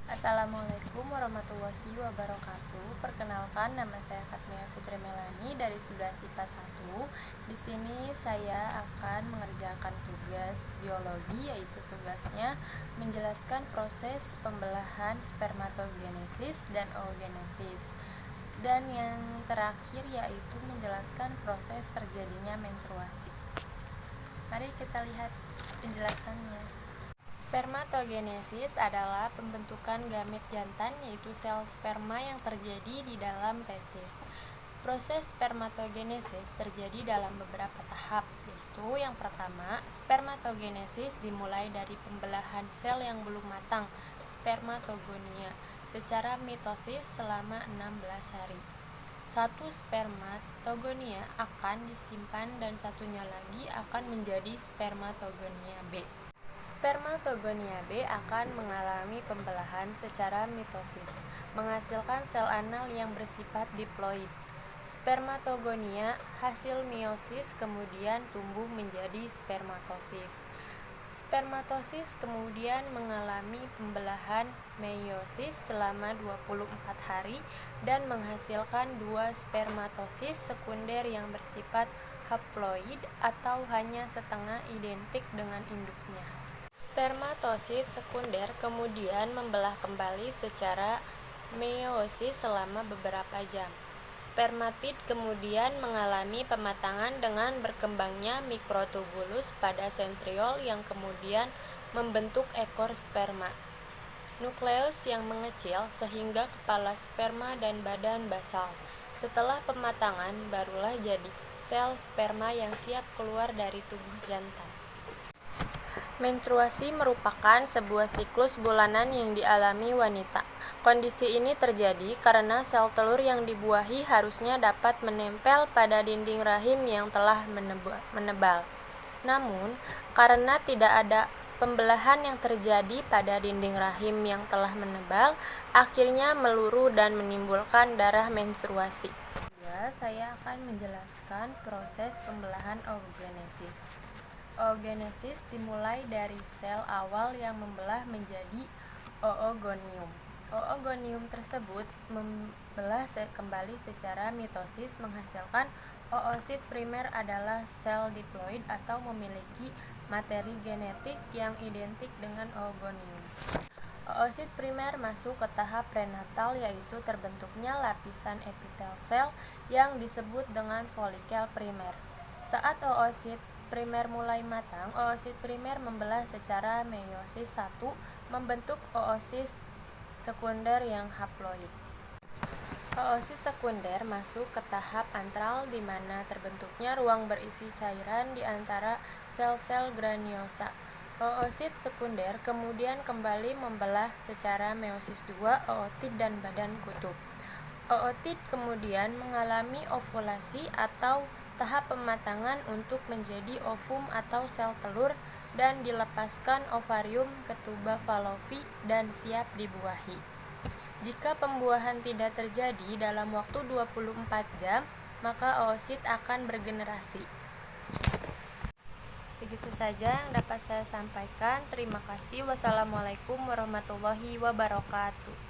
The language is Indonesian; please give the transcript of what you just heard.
Assalamualaikum warahmatullahi wabarakatuh. Perkenalkan, nama saya Fatmia Putri Melani dari 11 IPA 1. Di sini saya akan mengerjakan tugas biologi, yaitu tugasnya menjelaskan proses pembelahan spermatogenesis dan oogenesis. Dan yang terakhir yaitu menjelaskan proses terjadinya menstruasi. Mari kita lihat penjelasannya. Spermatogenesis adalah pembentukan gamet jantan, yaitu sel sperma yang terjadi di dalam testis. Proses spermatogenesis terjadi dalam beberapa tahap, yaitu yang pertama, spermatogenesis dimulai dari pembelahan sel yang belum matang, spermatogonia, secara mitosis selama 16 hari. Satu spermatogonia akan disimpan dan satunya lagi akan menjadi spermatogonia B. Spermatogonia B akan mengalami pembelahan secara mitosis, menghasilkan sel anal yang bersifat diploid. Spermatogonia hasil meiosis kemudian tumbuh menjadi spermatosis. Spermatosis kemudian mengalami pembelahan meiosis selama 24 hari dan menghasilkan dua spermatosis sekunder yang bersifat haploid atau hanya setengah identik dengan induknya. Spermatosit sekunder kemudian membelah kembali secara meiosis selama beberapa jam. Spermatid kemudian mengalami pematangan dengan berkembangnya mikrotubulus pada sentriol yang kemudian membentuk ekor sperma. Nukleus yang mengecil sehingga kepala sperma dan badan basal. Setelah pematangan barulah jadi sel sperma yang siap keluar dari tubuh jantan. Menstruasi merupakan sebuah siklus bulanan yang dialami wanita. Kondisi ini terjadi karena sel telur yang dibuahi harusnya dapat menempel pada dinding rahim yang telah menebal. Namun, karena tidak ada pembelahan yang terjadi pada dinding rahim yang telah menebal, akhirnya meluru dan menimbulkan darah menstruasi. Saya akan menjelaskan proses pembelahan oogenesis. Oogenesis dimulai dari sel awal yang membelah menjadi oogonium. Oogonium tersebut membelah kembali secara mitosis menghasilkan oosit primer adalah sel diploid atau memiliki materi genetik yang identik dengan oogonium. Oosit primer masuk ke tahap prenatal, yaitu terbentuknya lapisan epitel sel yang disebut dengan folikel primer. Saat oosit primer mulai matang, oosit primer membelah secara meiosis 1 membentuk oosit sekunder yang haploid. Oosit sekunder masuk ke tahap antral di mana terbentuknya ruang berisi cairan di antara sel-sel graniosa. Oosit sekunder kemudian kembali membelah secara meiosis 2 ootid dan badan kutub. Ootid kemudian mengalami ovulasi atau tahap pematangan untuk menjadi ovum atau sel telur dan dilepaskan ovarium ke tuba Fallopi dan siap dibuahi. Jika pembuahan tidak terjadi dalam waktu 24 jam, maka oosit akan bergenerasi. Segitu saja yang dapat saya sampaikan. Terima kasih. Wassalamualaikum warahmatullahi wabarakatuh.